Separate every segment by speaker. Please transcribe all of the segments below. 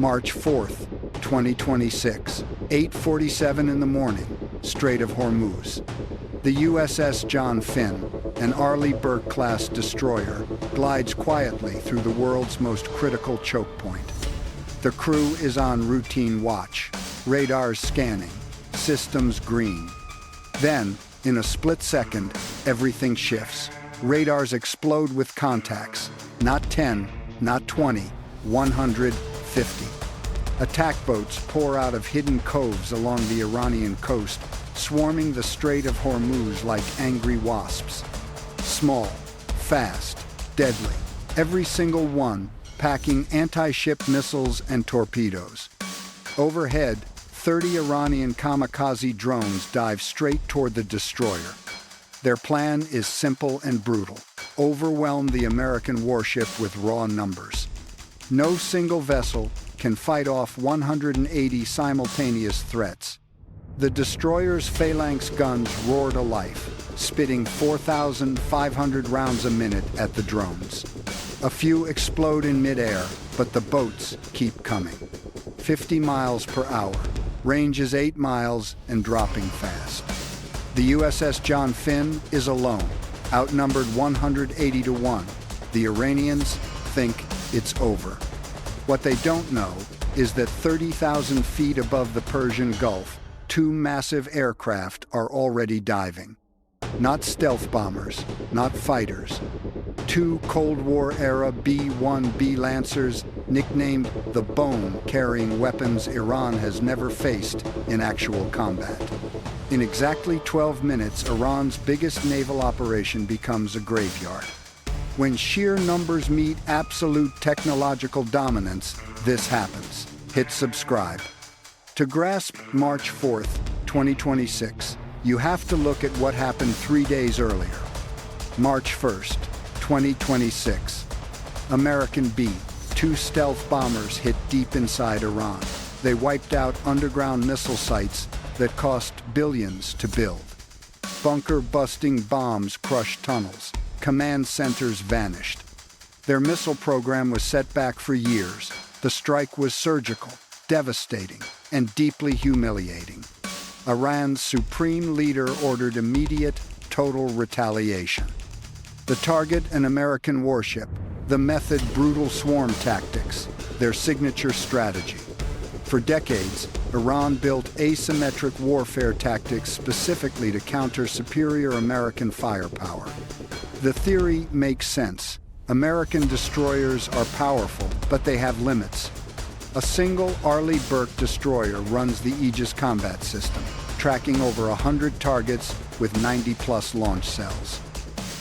Speaker 1: March 4th, 2026, 8:47 in the morning, Strait of Hormuz. The USS John Finn, an Arleigh Burke class destroyer, glides quietly through the world's most critical choke point. The crew is on routine watch, radars scanning, systems green. Then, in a split second, everything shifts. Radars explode with contacts. Not 10, not 20, 150. Attack boats pour out of hidden coves along the Iranian coast, swarming the Strait of Hormuz like angry wasps. Small, fast, deadly, every single one packing anti-ship missiles and torpedoes. Overhead, 30 Iranian kamikaze drones dive straight toward the destroyer. Their plan is simple and brutal: overwhelm the American warship with raw numbers. No single vessel can fight off 180 simultaneous threats. The destroyer's phalanx guns roar to life, spitting 4,500 rounds a minute at the drones. A few explode in midair, but the boats keep coming. 50 miles per hour, range is 8 miles and dropping fast. The USS John Finn is alone, outnumbered 180 to 1. The Iranians think it's over. What they don't know is that 30,000 feet above the Persian Gulf, 2 massive aircraft are already diving. Not stealth bombers, not fighters. 2 Cold War-era B1B Lancers, nicknamed the Bone, carrying weapons Iran has never faced in actual combat. In exactly 12 minutes, Iran's biggest naval operation becomes a graveyard. When sheer numbers meet absolute technological dominance, this happens. Hit subscribe. To grasp March 4th, 2026, you have to look at what happened 3 days earlier. March 1st, 2026. American B-2 stealth bombers hit deep inside Iran. They wiped out underground missile sites that cost billions to build. Bunker-busting bombs crushed tunnels. Command centers vanished. Their missile program was set back for years. The strike was surgical, devastating, and deeply humiliating. Iran's supreme leader ordered immediate, total retaliation. The target, an American warship. The method, brutal swarm tactics, their signature strategy. For decades, Iran built asymmetric warfare tactics specifically to counter superior American firepower. The theory makes sense. American destroyers are powerful, but they have limits. A single Arleigh Burke destroyer runs the Aegis combat system, tracking over 100 targets with 90-plus launch cells.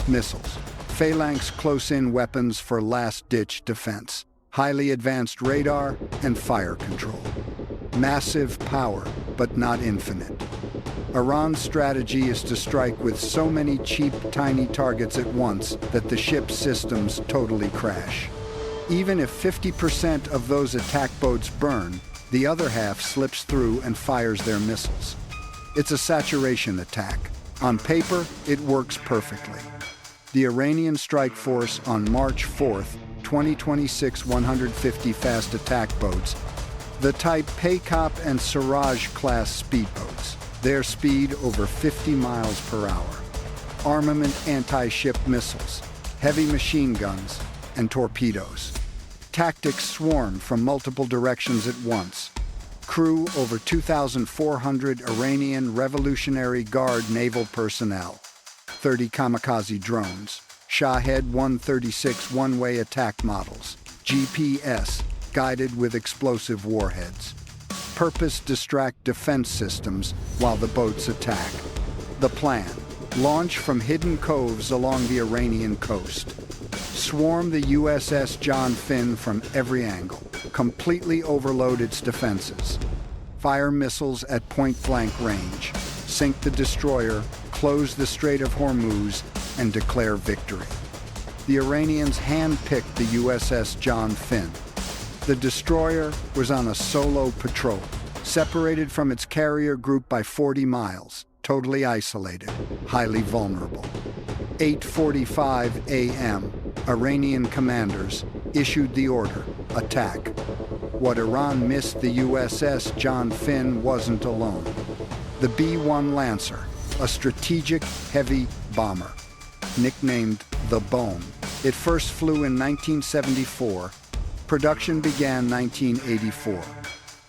Speaker 1: Missiles. Phalanx close-in weapons for last-ditch defense. Highly advanced radar and fire control. Massive power, but not infinite. Iran's strategy is to strike with so many cheap, tiny targets at once that the ship's systems totally crash. Even if 50% of those attack boats burn, the other half slips through and fires their missiles. It's a saturation attack. On paper, it works perfectly. The Iranian strike force on March 4th, 2026, 150 fast attack boats, the type Paykop and Siraj class speedboats. Their speed over 50 miles per hour. Armament anti-ship missiles, heavy machine guns, and torpedoes. Tactics swarm from multiple directions at once. Crew over 2,400 Iranian Revolutionary Guard naval personnel. 30 kamikaze drones. Shahed 136 one-way attack models. GPS, guided with explosive warheads. Purpose distract defense systems while the boats attack. The plan: launch from hidden coves along the Iranian coast. Swarm the USS John Finn from every angle. Completely overload its defenses. Fire missiles at point-blank range. Sink the destroyer, close the Strait of Hormuz, and declare victory. The Iranians hand-picked the USS John Finn. The destroyer was on a solo patrol, separated from its carrier group by 40 miles, totally isolated, highly vulnerable. 8:45 a.m., Iranian commanders issued the order, attack. what Iran missed, the USS John Finn wasn't alone. The B1 Lancer, a strategic heavy bomber, nicknamed the Bone. It first flew in 1974. Production began 1984.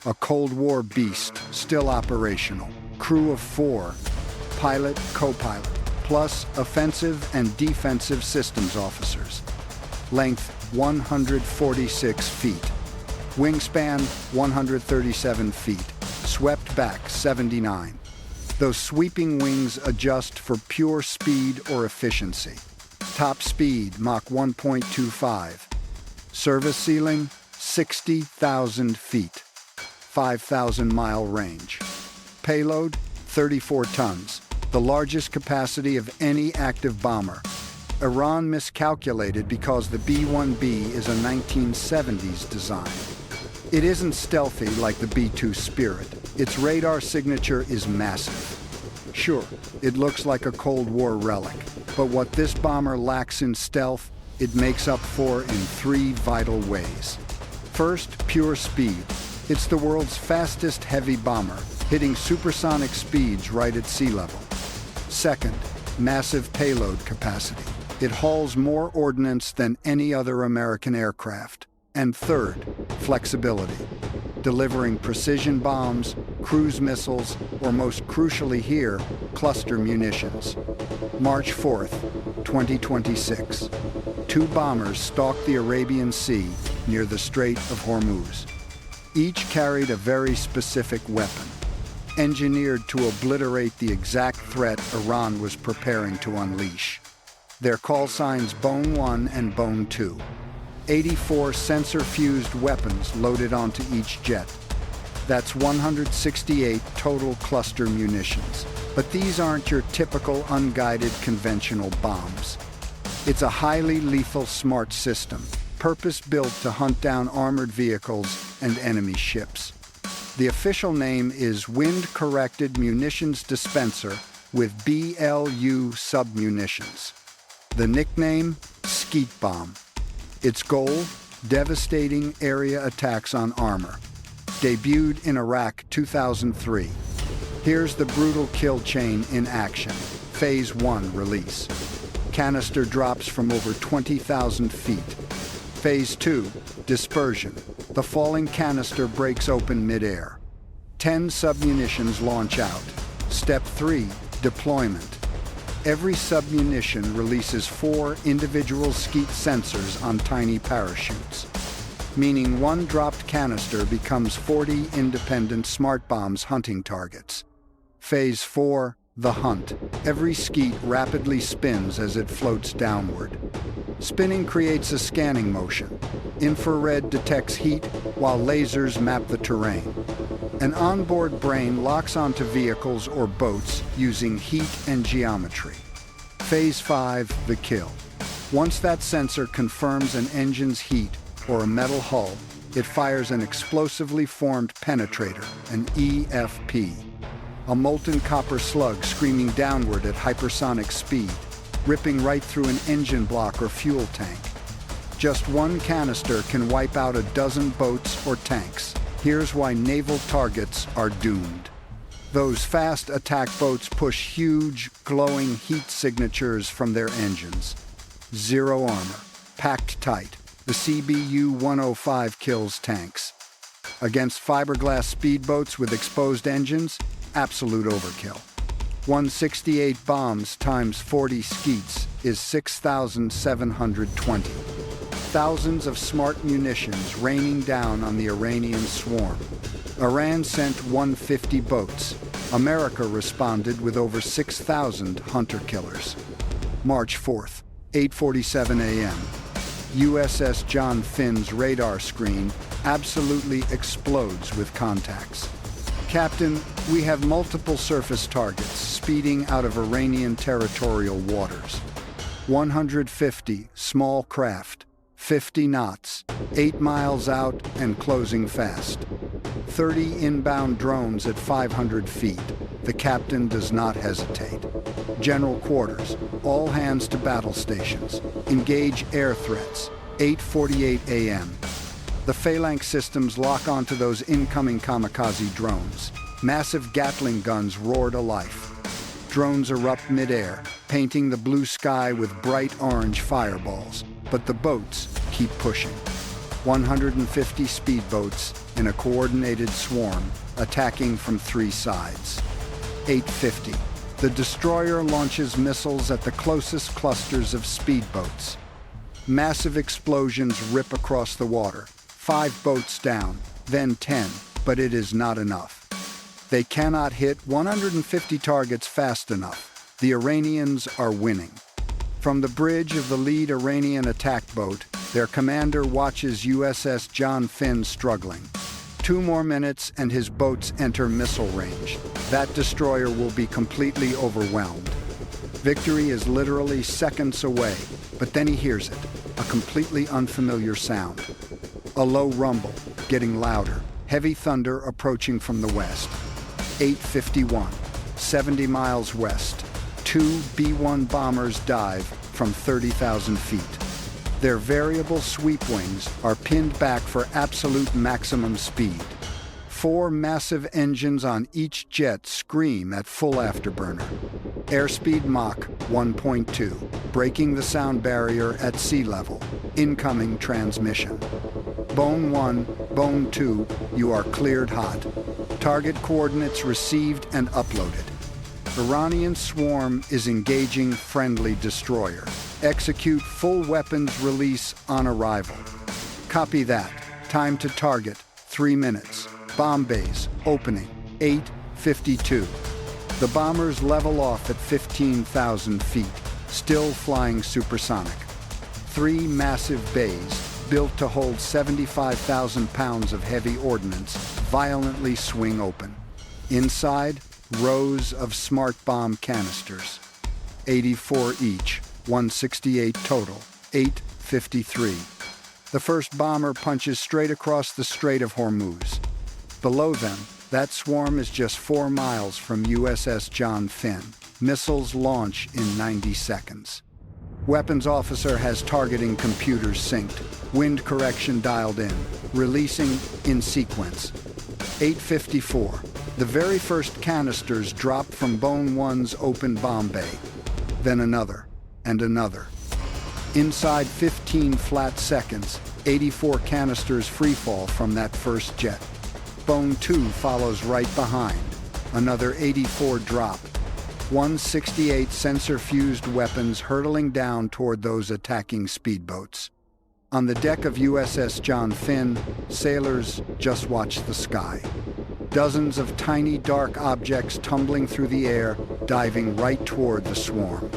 Speaker 1: A Cold War beast, still operational. Crew of 4, pilot, co-pilot, plus offensive and defensive systems officers. Length 146 feet. Wingspan 137 feet. Swept back 79. Those sweeping wings adjust for pure speed or efficiency. Top speed Mach 1.25. Service ceiling 60,000 feet. 5,000-mile range. Payload 34 tons, the largest capacity of any active bomber. Iran miscalculated because the B1B is a 1970s design. It isn't stealthy like the B-2 Spirit. Its radar signature is massive. Sure, it looks like a Cold War relic, but what this bomber lacks in stealth, it makes up for in 3 vital ways. First, pure speed. It's the world's fastest heavy bomber, hitting supersonic speeds right at sea level. Second, massive payload capacity. It hauls more ordnance than any other American aircraft. And third, flexibility. Delivering precision bombs, cruise missiles, or most crucially here, cluster munitions. March 4th, 2026. 2 bombers stalked the Arabian Sea near the Strait of Hormuz. Each carried a very specific weapon, engineered to obliterate the exact threat Iran was preparing to unleash. Their call signs Bone 1 and Bone 2. 84 sensor-fused weapons loaded onto each jet. That's 168 total cluster munitions. But these aren't your typical unguided conventional bombs. It's a highly lethal smart system, purpose-built to hunt down armored vehicles and enemy ships. The official name is Wind-Corrected Munitions Dispenser with BLU submunitions. The nickname, Skeet Bomb. Its goal, devastating area attacks on armor. Debuted in Iraq 2003. Here's the brutal kill chain in action. Phase 1 release. Canister drops from over 20,000 feet. Phase 2, dispersion. The falling canister breaks open mid-air. 10 submunitions launch out. Step 3, deployment. Every submunition releases 4 individual Skeet sensors on tiny parachutes, meaning one dropped canister becomes 40 independent smart bombs hunting targets. Phase 4, the hunt. Every Skeet rapidly spins as it floats downward. Spinning creates a scanning motion. Infrared detects heat, while lasers map the terrain. An onboard brain locks onto vehicles or boats using heat and geometry. Phase 5, the kill. Once that sensor confirms an engine's heat or a metal hull, it fires an explosively formed penetrator, an EFP. A molten copper slug screaming downward at hypersonic speed, ripping right through an engine block or fuel tank. Just one canister can wipe out a dozen boats or tanks. Here's why naval targets are doomed. Those fast attack boats push huge, glowing heat signatures from their engines. Zero armor, packed tight. The CBU-105 kills tanks. Against fiberglass speedboats with exposed engines, absolute overkill. 168 bombs times 40 Skeets is 6,720. Thousands of smart munitions raining down on the Iranian swarm. Iran sent 150 boats. America responded with over 6,000 hunter-killers. March 4th, 8:47 a.m. USS John Finn's radar screen absolutely explodes with contacts. Captain, we have multiple surface targets speeding out of Iranian territorial waters. 150 small craft, 50 knots, 8 miles out and closing fast. 30 inbound drones at 500 feet. The captain does not hesitate. General quarters, all hands to battle stations. Engage air threats, 8:48 a.m. The phalanx systems lock onto those incoming kamikaze drones. Massive Gatling guns roar to life. Drones erupt midair, painting the blue sky with bright orange fireballs. But the boats keep pushing. 150 speedboats in a coordinated swarm, attacking from 3 sides. 8:50. The destroyer launches missiles at the closest clusters of speedboats. Massive explosions rip across the water. 5 boats down, then 10, but it is not enough. They cannot hit 150 targets fast enough. The Iranians are winning. From the bridge of the lead Iranian attack boat, their commander watches USS John Finn struggling. 2 more minutes and his boats enter missile range. That destroyer will be completely overwhelmed. Victory is literally seconds away, but then he hears it, a completely unfamiliar sound. A low rumble, getting louder, heavy thunder approaching from the west. 8:51, 70 miles west. 2 B-1 bombers dive from 30,000 feet. Their variable sweep wings are pinned back for absolute maximum speed. 4 massive engines on each jet scream at full afterburner. Airspeed Mach 1.2, breaking the sound barrier at sea level. Incoming transmission. Bone 1, Bone 2, you are cleared hot. Target coordinates received and uploaded. Iranian swarm is engaging friendly destroyer. Execute full weapons release on arrival. Copy that. Time to target, 3 minutes. Bomb bays, opening, 8:52. The bombers level off at 15,000 feet, still flying supersonic. 3 massive bays, built to hold 75,000 pounds of heavy ordnance, violently swing open. Inside, rows of smart bomb canisters. 84 each, 168 total, 8:53. The first bomber punches straight across the Strait of Hormuz. Below them, that swarm is just 4 miles from USS John Finn. Missiles launch in 90 seconds. Weapons officer has targeting computers synced, wind correction dialed in, releasing in sequence. 8:54. The very first canisters drop from Bone 1's open bomb bay. Then another, and another. Inside 15 flat seconds, 84 canisters freefall from that first jet. Bone 2 follows right behind. Another 84 drop. 168 sensor-fused weapons hurtling down toward those attacking speedboats. On the deck of USS John Finn, sailors just watch the sky. Dozens of tiny dark objects tumbling through the air, diving right toward the swarm.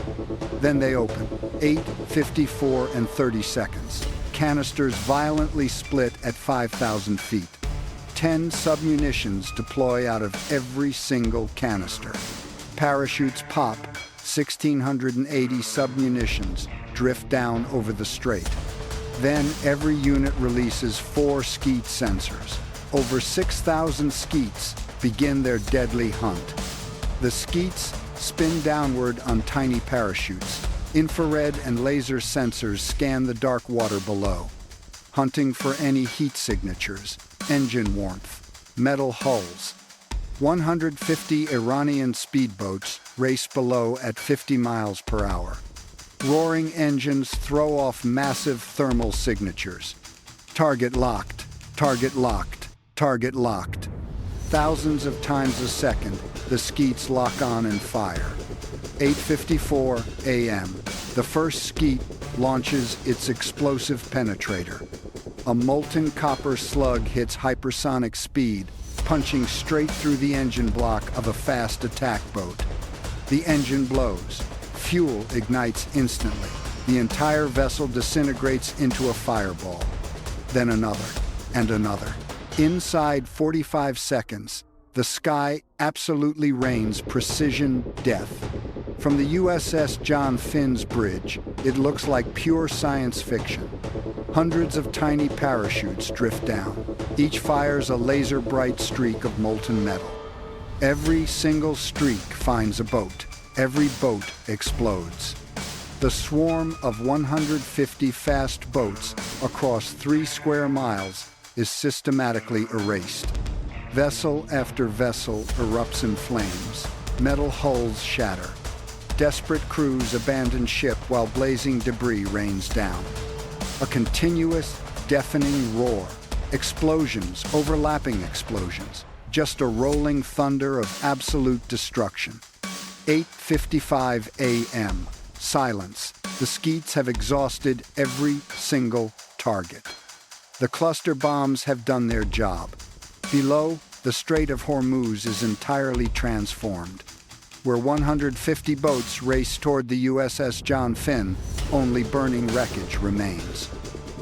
Speaker 1: Then they open, 8:54 and 30 seconds. Canisters violently split at 5,000 feet. 10 submunitions deploy out of every single canister. Parachutes pop, 1,680 submunitions drift down over the strait. Then every unit releases 4 Skeet sensors. Over 6,000 Skeets begin their deadly hunt. The Skeets spin downward on tiny parachutes. Infrared and laser sensors scan the dark water below, hunting for any heat signatures, engine warmth, metal hulls. 150 Iranian speedboats race below at 50 miles per hour. Roaring engines throw off massive thermal signatures. Target locked, target locked, target locked. Thousands of times a second, the Skeets lock on and fire. 8:54 a.m. The first Skeet launches its explosive penetrator. A molten copper slug hits hypersonic speed, punching straight through the engine block of a fast attack boat. The engine blows. Fuel ignites instantly. The entire vessel disintegrates into a fireball. Then another, and another. Inside 45 seconds, the sky absolutely rains precision death. From the USS John Finn's bridge, it looks like pure science fiction. Hundreds of tiny parachutes drift down. Each fires a laser-bright streak of molten metal. Every single streak finds a boat. Every boat explodes. The swarm of 150 fast boats across 3 square miles is systematically erased. Vessel after vessel erupts in flames. Metal hulls shatter. Desperate crews abandon ship while blazing debris rains down. A continuous, deafening roar. Explosions, overlapping explosions. Just a rolling thunder of absolute destruction. 8:55 a.m. Silence. The Skeets have exhausted every single target. The cluster bombs have done their job. Below, the Strait of Hormuz is entirely transformed. Where 150 boats race toward the USS John Finn, only burning wreckage remains.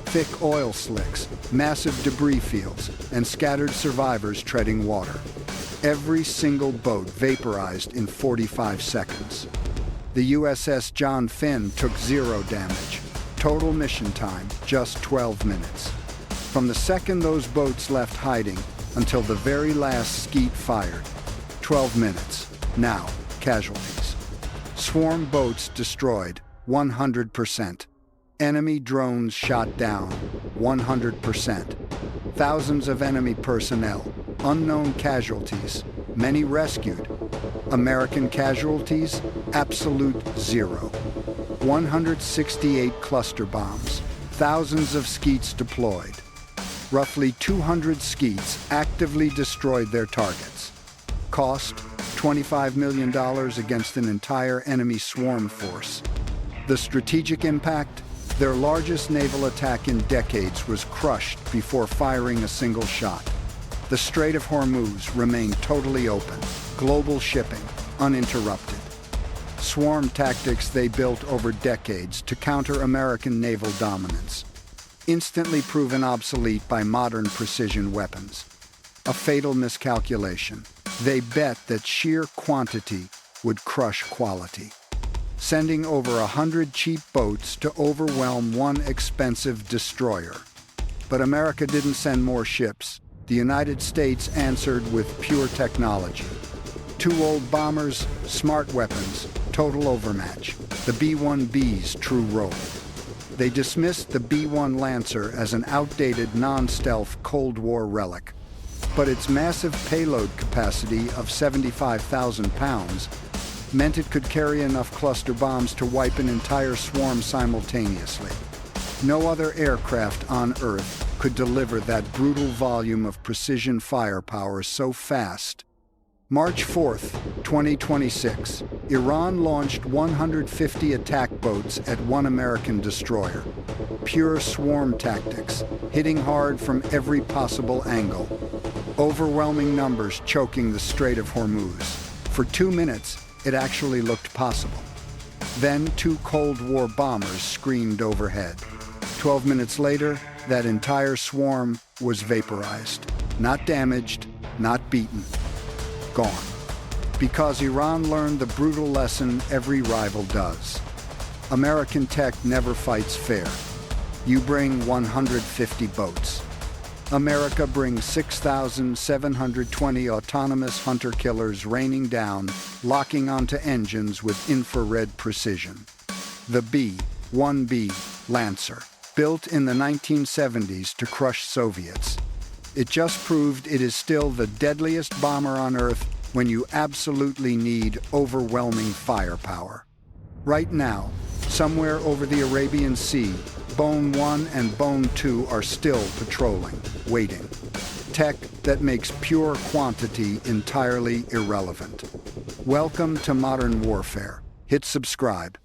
Speaker 1: Thick oil slicks, massive debris fields, and scattered survivors treading water. Every single boat vaporized in 45 seconds. The USS John Finn took 0 damage. Total mission time, just 12 minutes. From the second those boats left hiding until the very last Skeet fired. 12 minutes. Now, casualties. Swarm boats destroyed, 100%. Enemy drones shot down, 100%. Thousands of enemy personnel, unknown casualties, many rescued. American casualties, absolute 0. 168 cluster bombs, thousands of Skeets deployed. Roughly 200 Skeets actively destroyed their targets. Cost, $25 million against an entire enemy swarm force. The strategic impact? Their largest naval attack in decades was crushed before firing a single shot. The Strait of Hormuz remained totally open, global shipping uninterrupted. Swarm tactics they built over decades to counter American naval dominance, instantly proven obsolete by modern precision weapons. A fatal miscalculation. They bet that sheer quantity would crush quality, sending over 100 cheap boats to overwhelm one expensive destroyer. But America didn't send more ships. The United States answered with pure technology. 2 old bombers, smart weapons, total overmatch. The B1B's true role. They dismissed the B1 Lancer as an outdated, non-stealth Cold War relic. But its massive payload capacity of 75,000 pounds meant it could carry enough cluster bombs to wipe an entire swarm simultaneously. No other aircraft on Earth could deliver that brutal volume of precision firepower so fast. March 4th, 2026, Iran launched 150 attack boats at one American destroyer. Pure swarm tactics, hitting hard from every possible angle. Overwhelming numbers choking the Strait of Hormuz. For 2 minutes, it actually looked possible. Then 2 Cold War bombers screamed overhead. 12 minutes later, that entire swarm was vaporized. Not damaged, not beaten. Gone. Because Iran learned the brutal lesson every rival does. American tech never fights fair. You bring 150 boats. America brings 6,720 autonomous hunter-killers raining down, locking onto engines with infrared precision. The B1B Lancer, built in the 1970s to crush Soviets. It just proved it is still the deadliest bomber on Earth when you absolutely need overwhelming firepower. Right now, somewhere over the Arabian Sea, Bone 1 and Bone 2 are still patrolling, waiting. Tech that makes pure quantity entirely irrelevant. Welcome to modern warfare. Hit subscribe.